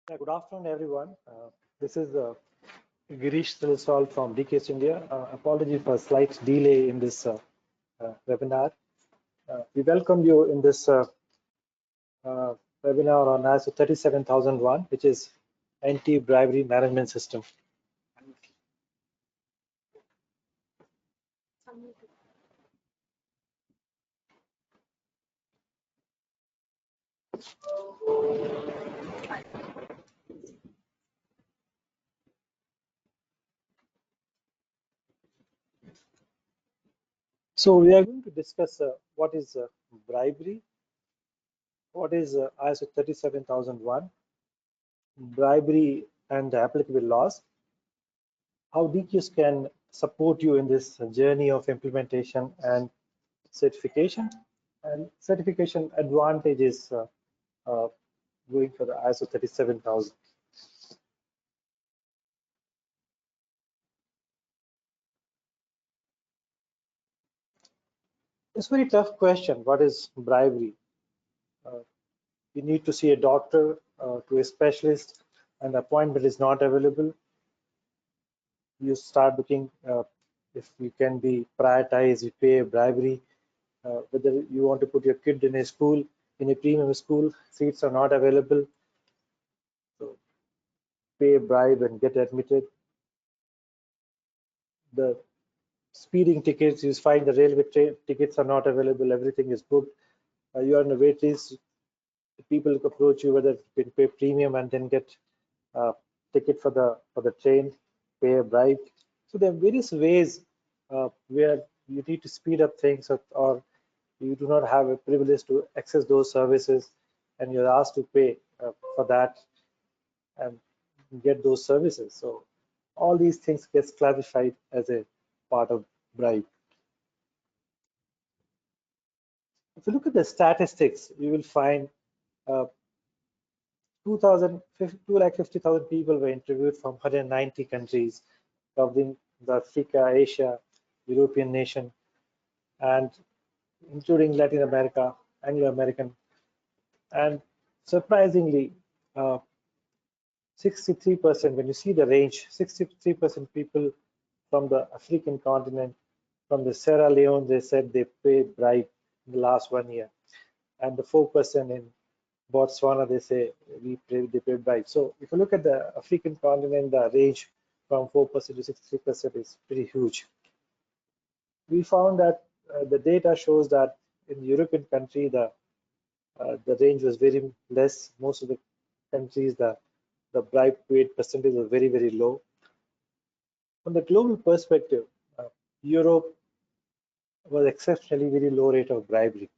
Yeah, good afternoon, everyone. This is Girish Silsal from DQS India. Apology for a slight delay in this webinar. We welcome you in this uh, webinar on ISO 37001, which is Anti-Bribery Management System. So we are going to discuss what is bribery, what is ISO 37001, bribery and the applicable laws, how DQs can support you in this journey of implementation and certification, and certification advantages going for the ISO 37000. It's a very tough question. What is bribery? You need to see a doctor, to a specialist, and the appointment is not available. You start looking if you can be prioritized, you pay a bribery. Whether you want to put your kid in a school, in a premium school, seats are not available. So pay a bribe and get admitted. The speeding tickets, you find the railway train tickets are not available, everything is booked. You are on a wait list. People approach you whether you can pay premium and then get a ticket for the train, pay a bribe. So there are various ways where you need to speed up things, or you do not have a privilege to access those services, and you're asked to pay for that and get those services. So all these things gets classified as a part of bribe. If you look at the statistics, you will find 250,000 people were interviewed from 190 countries, covering the Africa, Asia, European nation, and including Latin America, Anglo-American. And surprisingly, 63%, when you see the range, 63% people from the African continent, from the Sierra Leone, they said they paid bribe in the last 1 year. And the 4% in Botswana, they say they paid bribe. So if you look at the African continent, the range from 4% to 63% is pretty huge. We found that the data shows that in the European country, the range was very less. Most of the countries, the bribe paid percentage was very, very low. From the global perspective, Europe was exceptionally very low rate of bribery,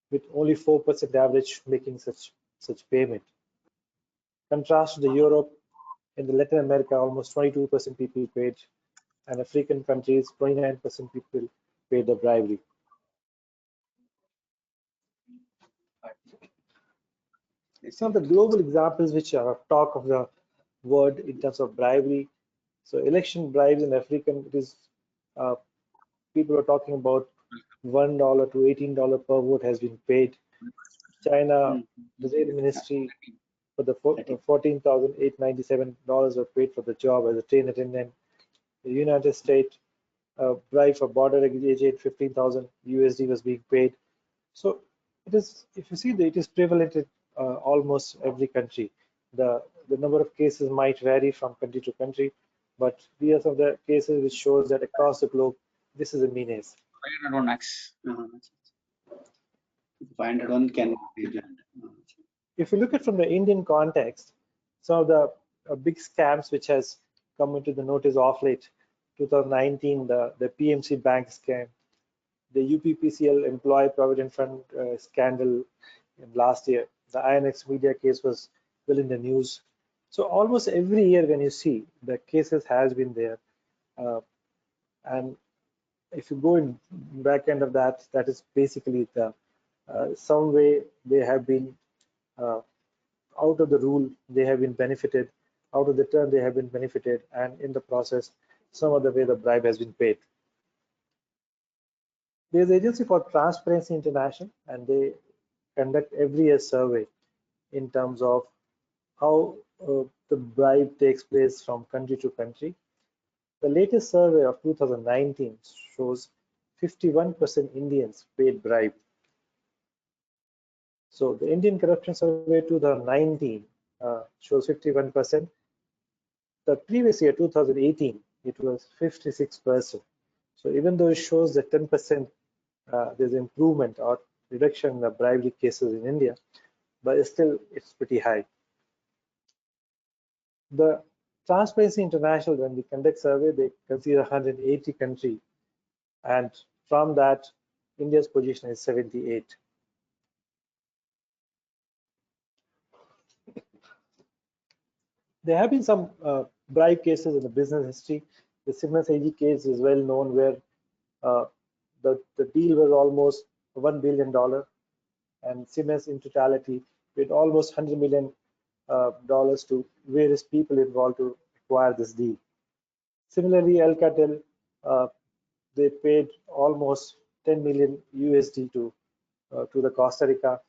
with only 4% average making such payment. Contrast to the Europe, in the Latin America, almost 22% people paid, and African countries, 29% people paid the bribery. Some of the global examples which are talk of the word in terms of bribery. So election bribes in African, it is people are talking about $1 to $18 per vote has been paid. China, the Trade Ministry, for the $14,897 were paid for the job as a train attendant. The United States, bribe for border agent, 15,000 USD was being paid. So it is, if you see that it is prevalent in almost every country. The number of cases might vary from country to country, but these are some of the cases which shows that across the globe, this is a menace. 501 max. 501 can be done. If you look at from the Indian context, some of the big scams which has come into the notice of late, 2019, the PMC bank scam, the UPPCL employee provident fund scandal in last year, the INX media case was well in the news. So almost every year when you see the cases has been there, and if you go in back end of that, that is basically the some way they have been out of the rule, they have been benefited, out of the term they have been benefited, and in the process, some other way the bribe has been paid. There's an agency called Transparency International, and they conduct every year survey in terms of how the bribe takes place from country to country. The latest survey of 2019 shows 51% Indians paid bribe. So the Indian Corruption Survey 2019 shows 51%. The previous year, 2018, it was 56%. So even though it shows that 10% there's improvement or reduction in the bribery cases in India, but still it's pretty high. The Transparency International, when they conduct survey, they consider 180 countries, and from that, India's position is 78. There have been some bribe cases in the business history. The Siemens AG case is well known, where the deal was almost $1 billion, and Siemens in totality paid almost $100 million to various people involved to acquire this deal. Similarly, Alcatel, they paid almost 10 million USD to the Costa Rica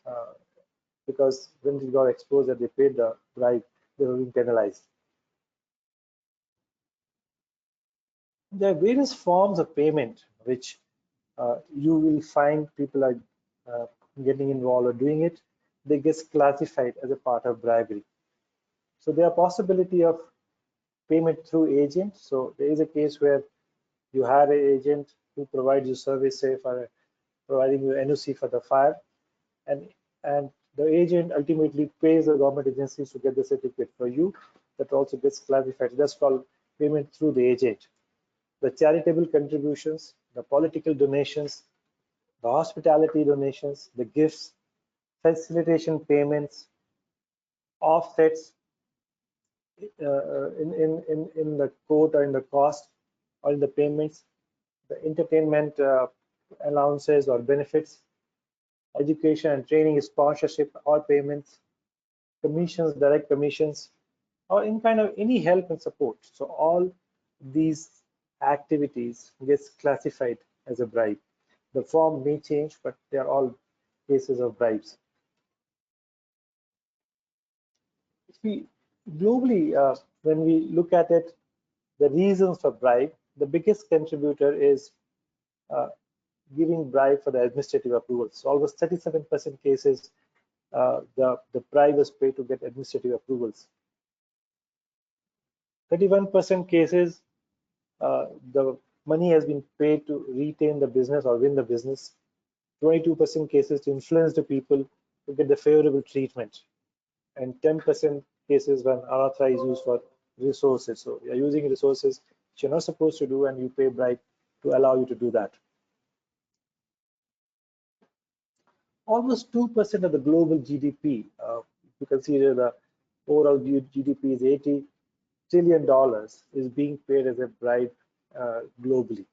because when it got exposed that they paid the bribe, they were being penalized. There are various forms of payment which you will find people are getting involved or doing it. They get classified as a part of bribery. So there are possibility of payment through agent. So there is a case where you hire an agent who provides you service, say for providing you NOC for the fire, and the agent ultimately pays the government agencies to get the certificate for you. That also gets classified. That's called payment through the agent. The charitable contributions, the political donations, the hospitality donations, the gifts, facilitation payments, offsets in the quote or in the cost or in the payments, the entertainment allowances or benefits, education and training, sponsorship or payments, commissions, direct commissions, or in kind of any help and support. So all these activities gets classified as a bribe. The form may change, but they are all cases of bribes. If we globally, when we look at it, the reasons for bribe, the biggest contributor is giving bribe for the administrative approvals. So almost 37% cases, the bribe was paid to get administrative approvals. 31% cases, the money has been paid to retain the business or win the business. 22% cases to influence the people to get the favorable treatment, and 10% cases when unauthorized use for resources. So you're using resources which you're not supposed to do, and you pay bribe to allow you to do that. Almost 2% of the global GDP, if you consider the overall GDP is $80 trillion, is being paid as a bribe globally.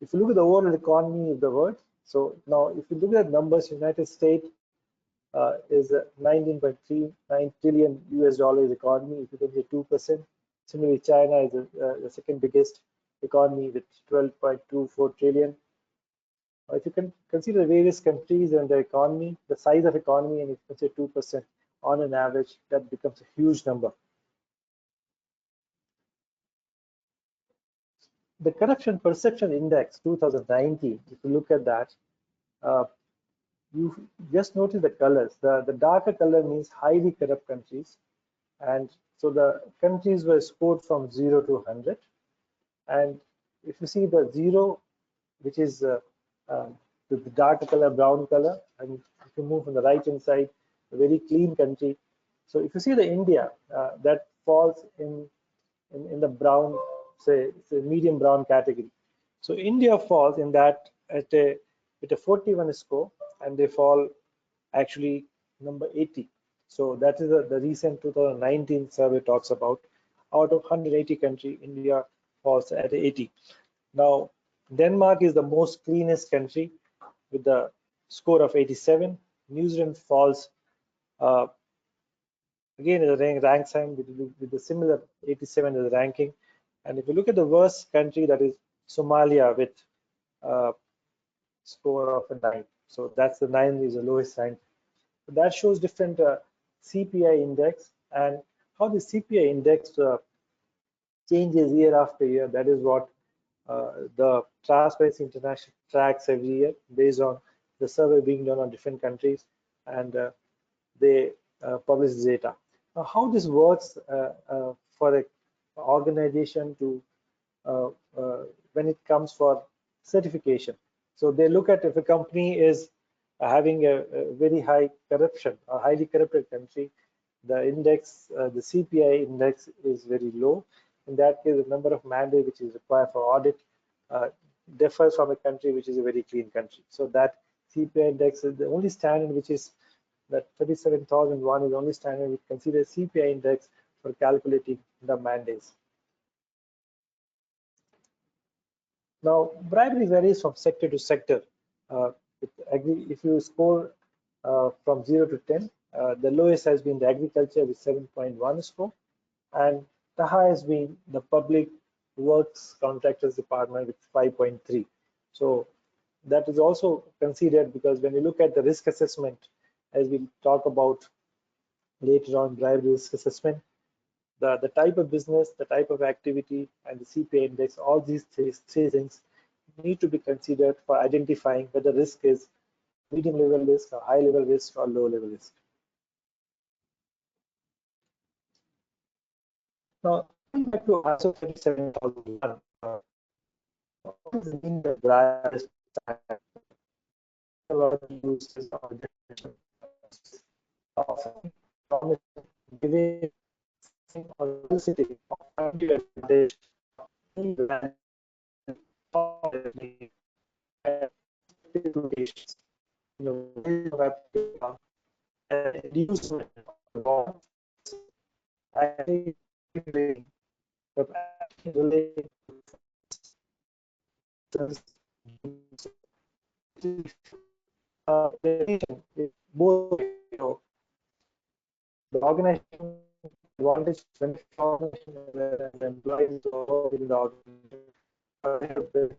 If you look at the overall economy of the world, so now if you look at numbers, United States is a 19.39 trillion US dollars economy. If you consider 2%, similarly China is the second biggest economy with 12.24 trillion. If you can consider various countries and the economy, the size of economy, and if you consider 2% on an average, that becomes a huge number. The Corruption Perception Index 2019, if you look at that, you just notice the colors. The darker color means highly corrupt countries. And so the countries were scored from 0 to 100. And if you see the 0, which is the dark color, brown color, and if you move from the right hand side, a very clean country. So if you see the India, that falls in the brown, say medium brown category. So India falls in that with a 41 score, and they fall actually number 80. So that is the recent 2019 survey talks about. Out of 180 countries, India falls at 80. Now, Denmark is the most cleanest country with the score of 87. New Zealand falls again as a rank sign with the similar 87 as a ranking. And if you look at the worst country, that is Somalia with score of a 9. So that's the 9 is the lowest rank That shows different CPI index and how the CPI index changes year after year. That is what the Transparency International tracks every year based on the survey being done on different countries, and they publish data. Now, how this works for an organization to when it comes for certification. So they look at if a company is having a very high corruption, a highly corrupted country, the index, the CPI index is very low. In that case, the number of mandates which is required for audit differs from a country which is a very clean country. So that CPI index is the only standard which is that 37,001 is the only standard which considers CPI index for calculating the mandates. Now, bribery varies from sector to sector. If you score from 0 to 10, the lowest has been the agriculture with 7.1 score, and the highest being the public works contractors department with 5.3. So that is also considered because when you look at the risk assessment, as we'll talk about later on, bribery risk assessment, the type of business, the type of activity, and the CPI index, all these three things need to be considered for identifying whether risk is medium level risk or high level risk or low level risk. Now, coming back to ISO 37001, what does it mean that bribe is a lot of uses of giving or soliciting undue advantage both, the organization advantage when the employees within the organization.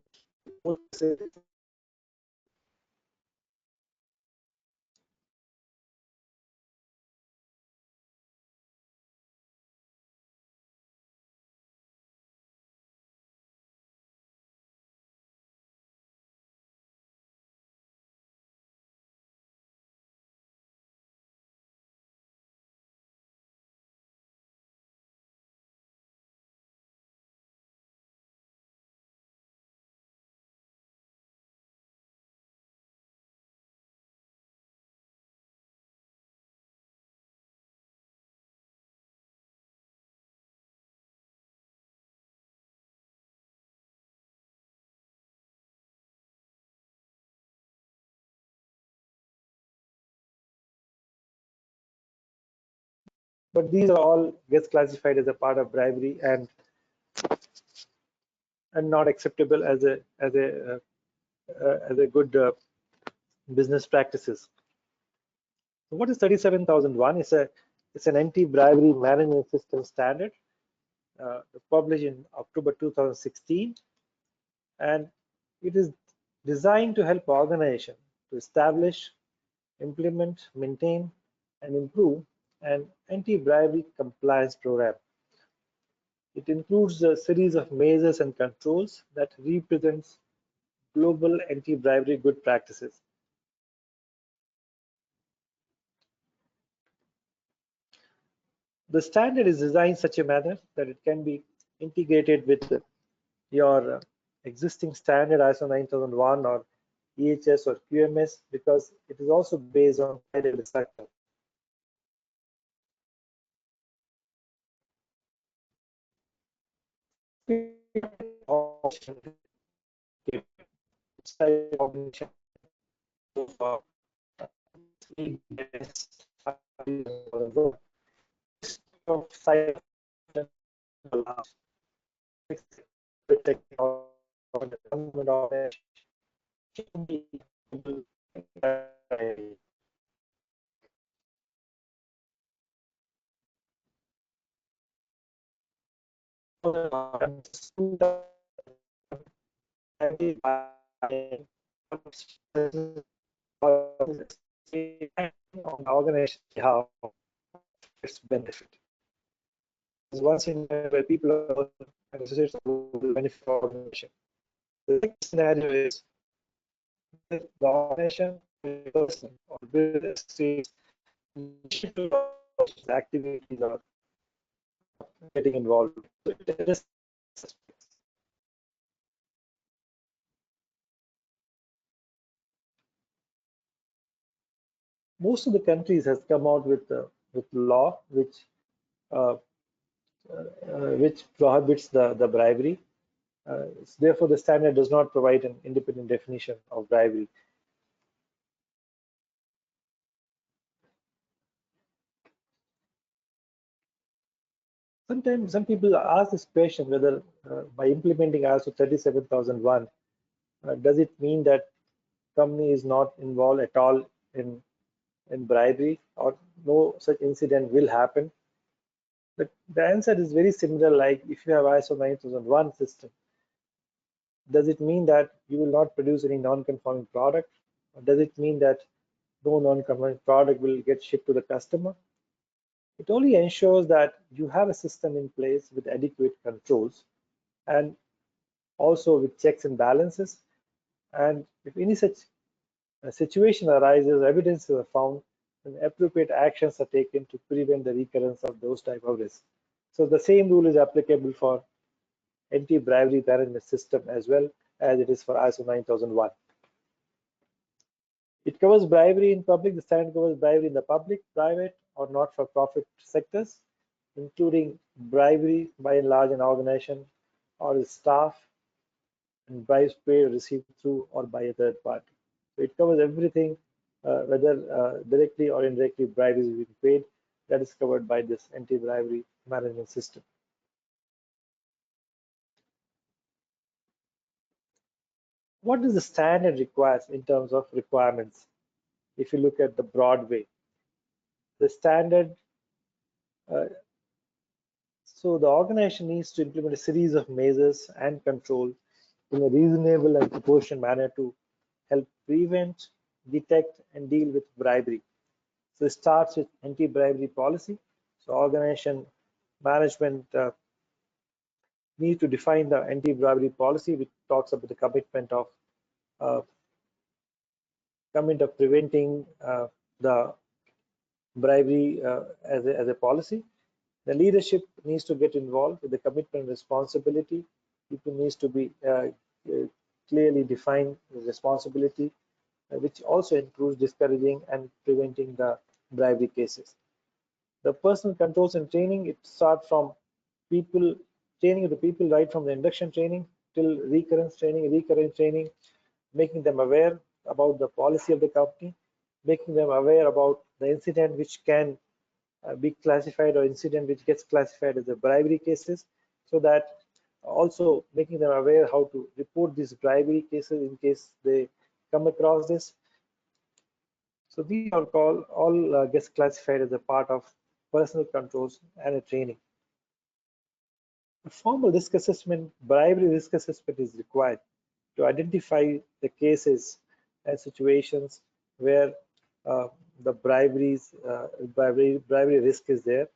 But these are all gets classified as a part of bribery and not acceptable as a good business practices. So what is 37001? It's an anti-bribery management system standard published in October 2016, and it is designed to help organizations to establish, implement, maintain, and improve an anti-bribery compliance program. It includes a series of measures and controls that represents global anti-bribery good practices. The standard is designed in such a manner that it can be integrated with your existing standard ISO 9001 or EHS or QMS, because it is also based on high-level structure. on the organization behalf its benefit. There's one scenario where people are and associates will benefit from the organization. The second scenario is the organization, person, or business associates activities or getting involved. So it is most of the countries has come out with law uh, which prohibits the bribery. Therefore, the standard does not provide an independent definition of bribery. Sometimes some people ask this question whether by implementing ISO 37001, does it mean that company is not involved at all in bribery or no such incident will happen? The answer is very similar. Like if you have ISO 9001 system, does it mean that you will not produce any non-conforming product? Or does it mean that no non-conforming product will get shipped to the customer? It only ensures that you have a system in place with adequate controls and also with checks and balances. And if any such situation arises, evidence is found, then appropriate actions are taken to prevent the recurrence of those type of risks. So the same rule is applicable for anti-bribery management system as well as it is for ISO 9001. It covers bribery in public. The standard covers bribery in the public, private, or not-for-profit sectors, including bribery by and large an organization or its staff, and bribes paid or received through or by a third party. So it covers everything, whether directly or indirectly bribe is being paid. That is covered by this anti-bribery management system. What does the standard requires in terms of requirements? If you look at the broad way, the standard, so the organization needs to implement a series of measures and control in a reasonable and proportionate manner to help prevent, detect, and deal with bribery. So it starts with anti-bribery policy. So organization management needs to define the anti-bribery policy, which talks about the commitment of preventing the bribery as a policy. The leadership needs to get involved with the commitment and responsibility. People needs to be clearly defined responsibility, which also includes discouraging and preventing the bribery cases. The personal controls and training, it starts from people training the people right from the induction training till recurrent training, making them aware about the policy of the company, making them aware about the incident which can be classified or incident which gets classified as a bribery cases, so that also making them aware how to report these bribery cases in case they come across this. So these are all gets classified as a part of personal controls and a training. A formal risk assessment, bribery risk assessment is required to identify the cases and situations where the bribery risk is there,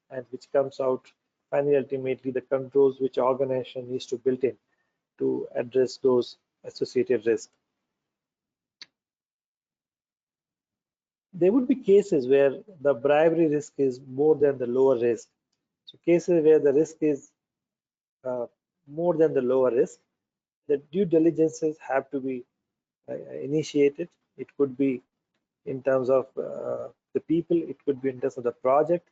and which comes out finally ultimately the controls which organization needs to build in to address those associated risks. There would be cases where the bribery risk is more than the lower risk. So cases where the risk is more than the lower risk, the due diligences have to be initiated. It could be in terms of the people, it could be in terms of the project,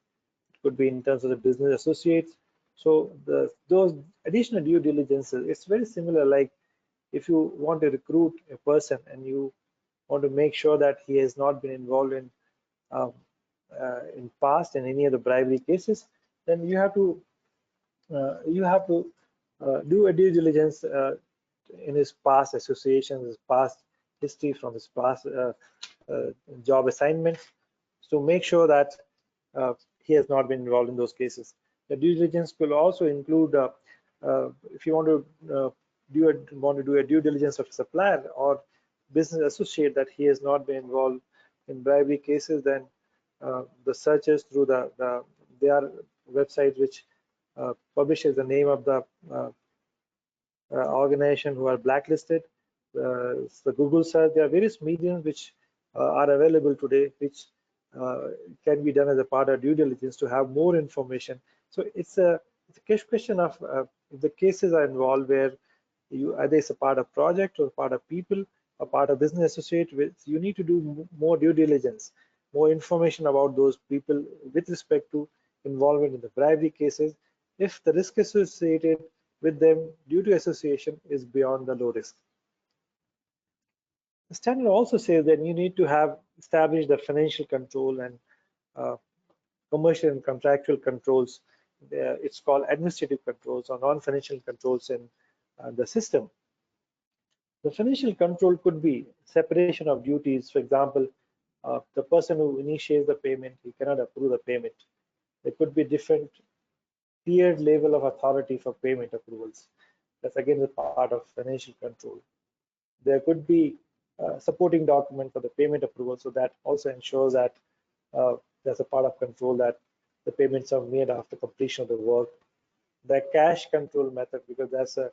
it could be in terms of the business associates. So those additional due diligences, it's very similar. Like if you want to recruit a person and you want to make sure that he has not been involved in past in any of the bribery cases, then you have to do a due diligence in his past associations, his past history from his past job assignments, to make sure that he has not been involved in those cases. The due diligence will also include if you want to do a due diligence of a supplier or business associate that he has not been involved in bribery cases, then the searches through their website, which publishes the name of the organization who are blacklisted. The Google search, there are various mediums which are available today, which can be done as a part of due diligence to have more information. So it's a question of if the cases are involved where either it's a part of project or part of people, a part of business associate, with you need to do more due diligence, more information about those people with respect to involvement in the bribery cases, if the risk associated with them due to association is beyond the low risk. The standard also says that you need to have established the financial control and commercial and contractual controls. It's called administrative controls or non-financial controls in the system. The financial control could be separation of duties. For example, the person who initiates the payment, he cannot approve the payment. There could be different tiered level of authority for payment approvals. That's again the part of financial control. There could be supporting document for the payment approval, so that also ensures that there's a part of control that the payments are made after completion of the work. The cash control method, because that's a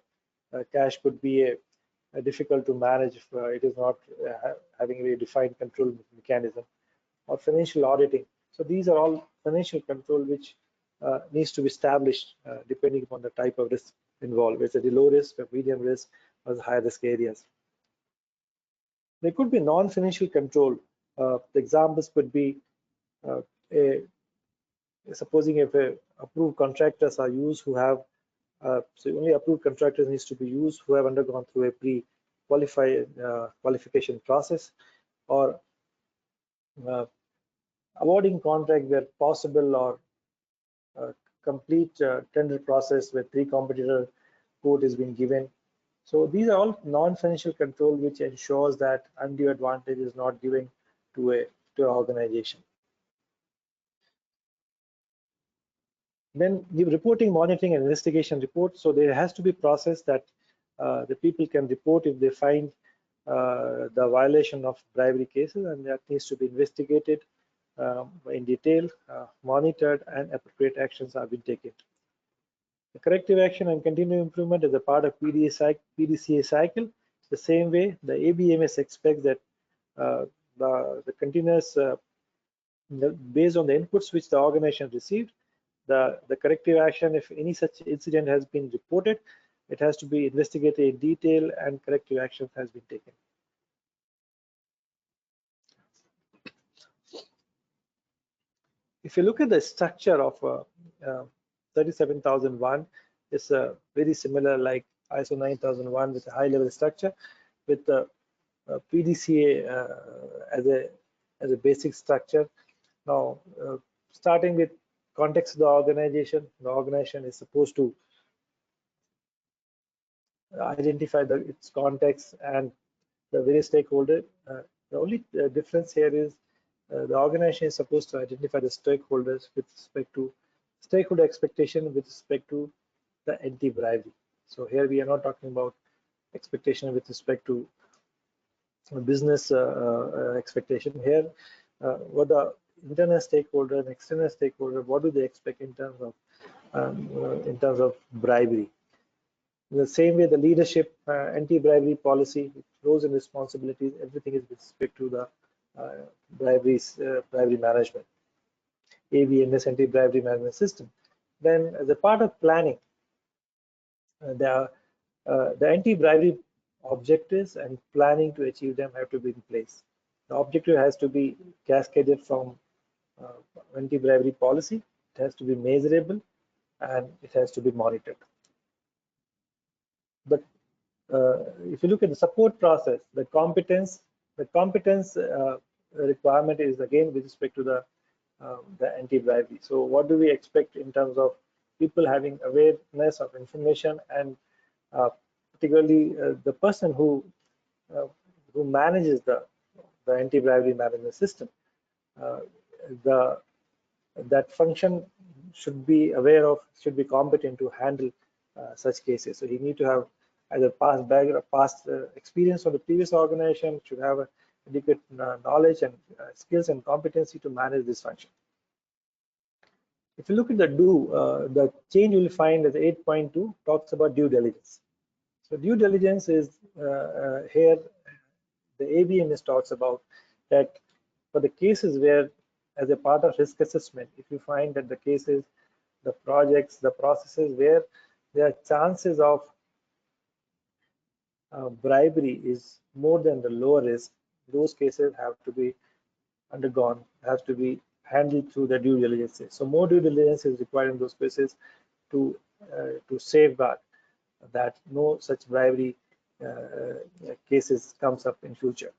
cash could be a difficult to manage if it is not having a very defined control mechanism, or financial auditing. So these are all financial control which needs to be established depending upon the type of risk involved. It's a low risk, a medium risk, or the high risk areas. There could be non-financial control. The examples could be supposing if approved contractors are used who have so only approved contractors needs to be used who have undergone through a qualification process, or awarding contract where possible, or complete tender process where pre-competitor quote is being given. So these are all non-financial control which ensures that undue advantage is not given to an organization. Then give reporting, monitoring, and investigation report. So there has to be process that the people can report if they find the violation of bribery cases, and that needs to be investigated in detail, monitored, and appropriate actions have been taken. The corrective action and continuous improvement is a part of PDCA cycle. The same way, the ABMS expects that the continuous, based on the inputs which the organization received, the corrective action, if any such incident has been reported, it has to be investigated in detail and corrective action has been taken. If you look at the structure of 37001, it's very similar like ISO 9001 with a high level structure, with the PDCA as a basic structure. Now, starting with context of the organization is supposed to identify its context and the various stakeholders. The only difference here is the organization is supposed to identify the stakeholders with respect to stakeholder expectation with respect to the anti-bribery. So here we are not talking about expectation with respect to business expectation. Here, what the internal stakeholder and external stakeholder, what do they expect in terms of bribery? In the same way, the leadership, anti-bribery policy, roles and responsibilities, everything is with respect to the bribery management, ABMS anti-bribery management system. Then, as a part of planning, the anti-bribery objectives and planning to achieve them have to be in place. The objective has to be cascaded from anti-bribery policy. It has to be measurable, and it has to be monitored. But if you look at the support process, the competence requirement is again with respect to the anti-bribery. So what do we expect in terms of people having awareness of information, and particularly the person who manages the anti-bribery management system, that function should be aware of, should be competent to handle such cases. So he need to have either past experience of the previous organization, should have adequate knowledge and skills and competency to manage this function. If you look at the the change you will find that 8.2 talks about due diligence. So due diligence is here the ABMS talks about that for the cases where, as a part of risk assessment, if you find that the cases, the projects, the processes where there are chances of bribery is more than the lower risk, those cases have to be undergone, have to be handled through the due diligence. So more due diligence is required in those cases to safeguard that no such bribery cases comes up in future.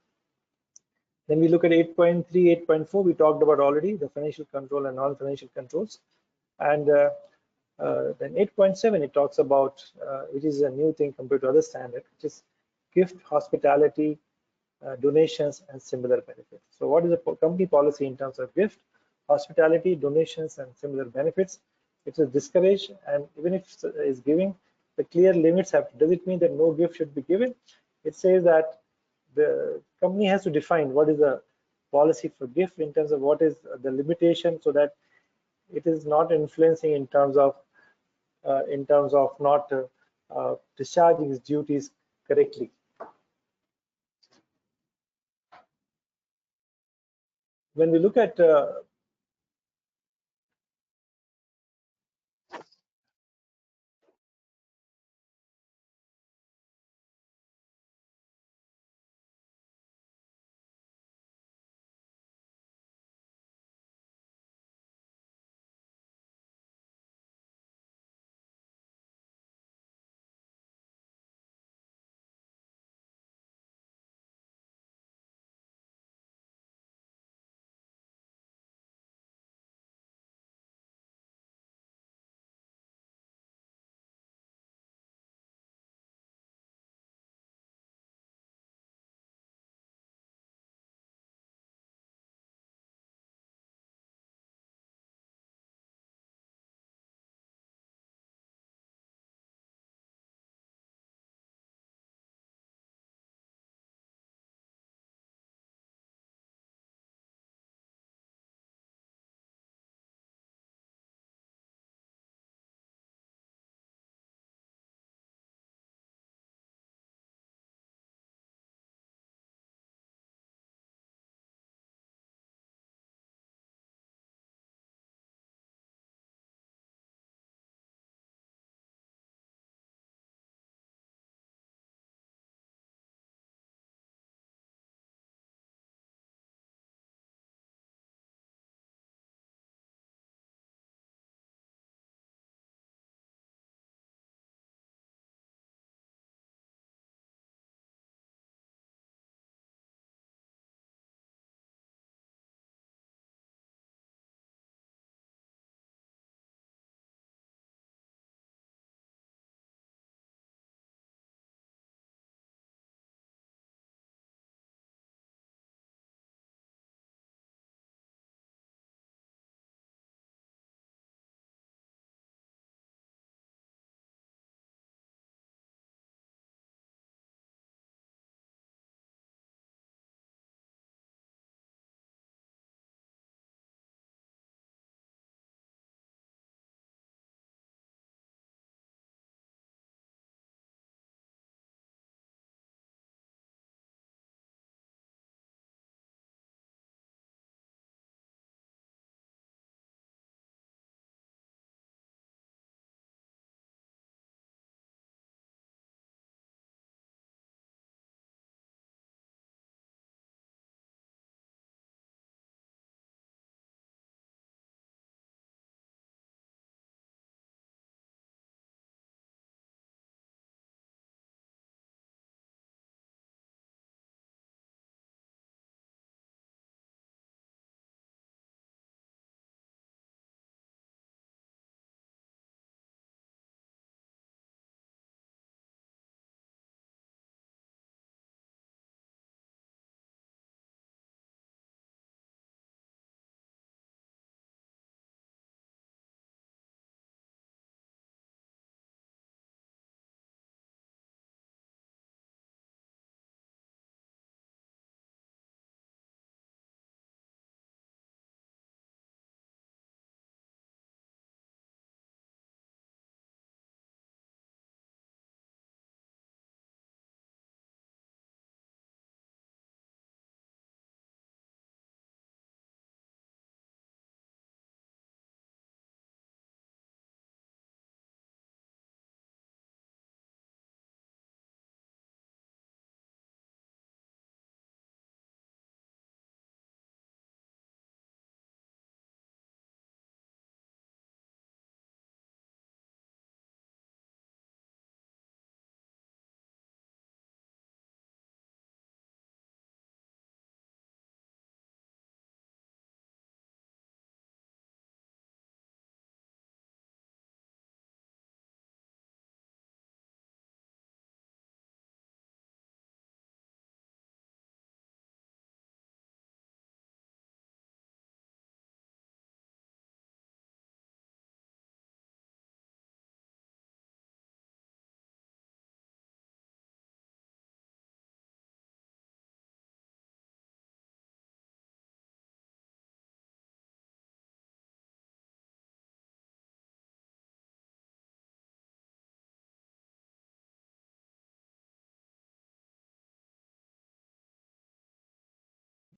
Then we look at 8.3, 8.4, we talked about already, the financial control and non-financial controls. And then 8.7, it talks about, which is a new thing compared to other standards, which is gift, hospitality, donations, and similar benefits. So what is the company policy in terms of gift, hospitality, donations, and similar benefits? It is discouraged, and even if it is giving, the clear limits have. Does it mean that no gift should be given? It says that the company has to define what is the policy for gift in terms of what is the limitation, so that it is not influencing in terms of not discharging its duties correctly. When we look at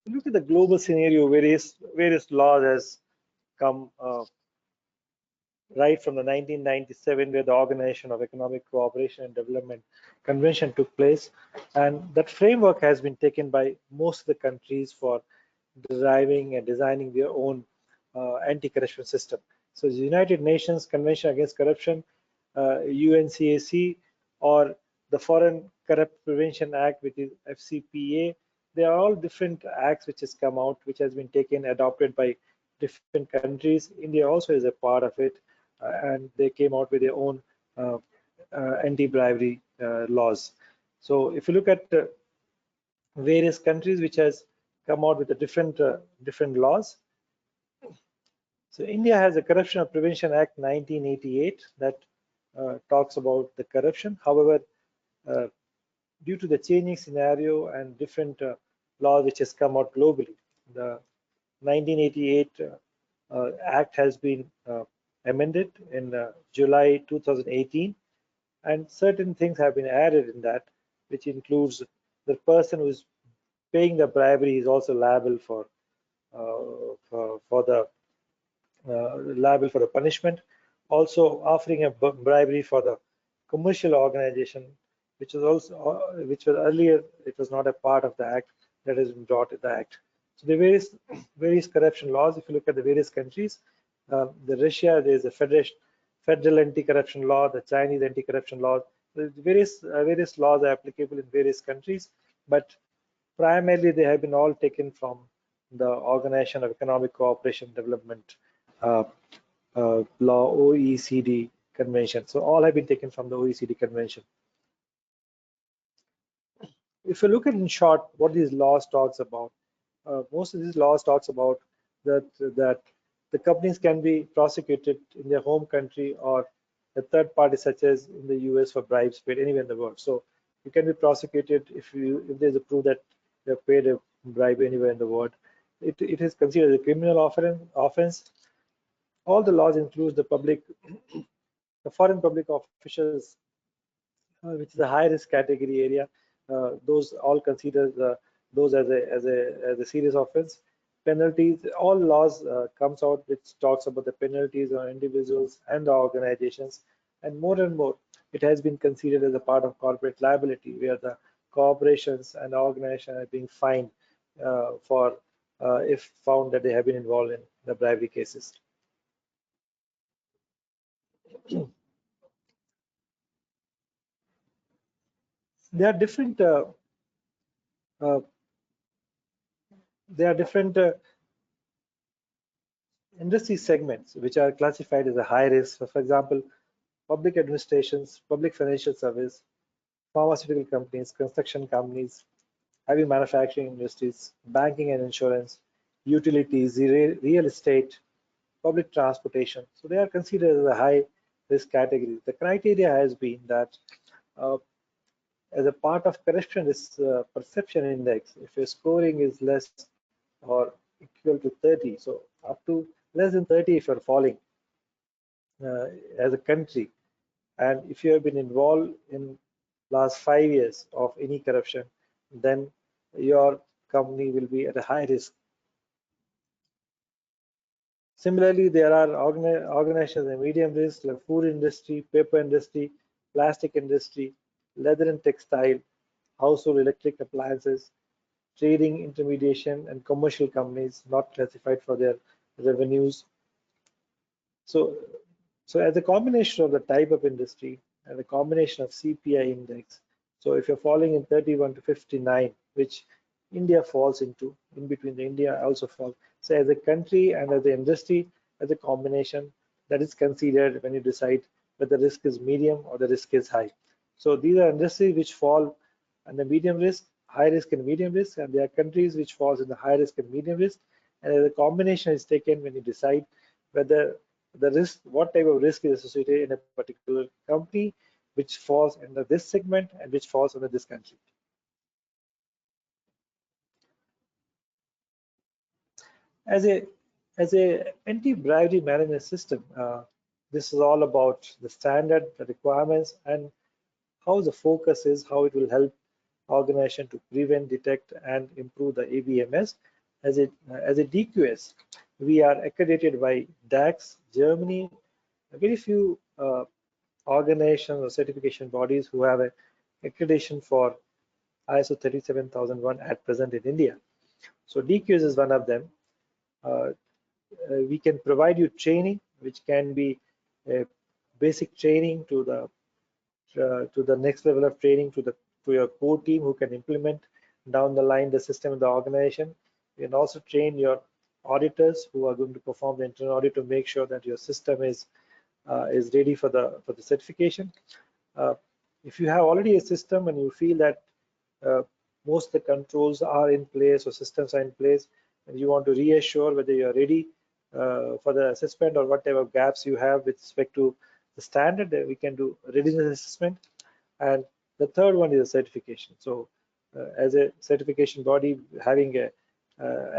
Look at the global scenario. Various laws has come right from the 1997, where the Organization of Economic Cooperation and Development Convention took place, and that framework has been taken by most of the countries for deriving and designing their own anti-corruption system. So the United Nations Convention Against Corruption, UNCAC, or the Foreign Corrupt Prevention Act, which is FCPA, they are all different acts which has come out, which has been taken, adopted by different countries. India also is a part of it, and they came out with their own anti-bribery laws. So if you look at various countries which has come out with a different laws. So India has a Corruption Prevention Act 1988 that talks about the corruption. However, due to the changing scenario and different laws which has come out globally, the 1988 Act has been amended in July 2018, and certain things have been added in that, which includes the person who is paying the bribery is also liable for the punishment. Also offering a bribery for the commercial organization, which was earlier, it was not a part of the act, that has been brought in the act. So the various corruption laws. If you look at the various countries, the Russia, there is a federal anti-corruption law, the Chinese anti-corruption law. The various laws are applicable in various countries, but primarily they have been all taken from the Organization of Economic Cooperation and Development law, OECD convention. So all have been taken from the OECD convention. If you look at in short what these laws talks about, most of these laws talks about that the companies can be prosecuted in their home country or a third party such as in the US for bribes paid anywhere in the world. So you can be prosecuted if there's a proof that you have paid a bribe anywhere in the world. It is considered a criminal offense. All the laws include the foreign public officials, which is a high risk category area. Those all consider those as a serious offense. Penalties, all laws comes out which talks about the penalties on individuals and the organizations, and more it has been considered as a part of corporate liability, where the corporations and organizations are being fined for if found that they have been involved in the bribery cases. There are different uh, industry segments which are classified as a high risk. So for example, public administrations, public financial service, pharmaceutical companies, construction companies, heavy manufacturing industries, banking and insurance, utilities, real estate, public transportation. So they are considered as a high risk category. The criteria has been that as a part of corruption risk perception index, if your scoring is less or equal to 30, so up to less than 30 if you're falling as a country, and if you have been involved in last 5 years of any corruption, then your company will be at a high risk. Similarly, there are organizations in medium risk like food industry, paper industry, plastic industry, leather and textile, household electric appliances, trading, intermediation, and commercial companies not classified for their revenues. So as a combination of the type of industry and a combination of CPI index, so if you're falling in 31 to 59, which India falls into, in between the India also falls. So as a country and as an industry, as a combination, that is considered when you decide whether the risk is medium or the risk is high. So these are industries which fall under medium risk, high risk and medium risk, and there are countries which falls in the high risk and medium risk. And as a combination is taken when you decide whether the risk, what type of risk is associated in a particular company, which falls under this segment and which falls under this country. As a anti-bribery management system, this is all about the standard, the requirements, and how the focus is, how it will help organization to prevent, detect, and improve the ABMS. as a DQS, we are accredited by DAX, Germany. Very few organizations or certification bodies who have a accreditation for ISO 37001 at present in India. So DQS is one of them. We can provide you training, which can be a basic training to the next level of training to your core team who can implement down the line the system in the organization. You can also train your auditors who are going to perform the internal audit to make sure that your system is ready for the certification. If you have already a system and you feel that most of the controls are in place or systems are in place, and you want to reassure whether you are ready for the assessment or whatever gaps you have with respect to the standard, we can do readiness assessment. And the third one is a certification. So as a certification body having a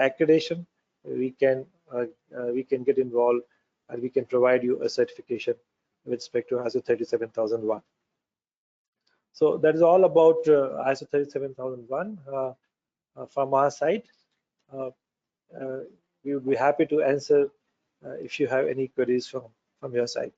accreditation, we can get involved and we can provide you a certification with respect to ISO 37001. So that is all about ISO 37001 from our side. We would be happy to answer if you have any queries from your side.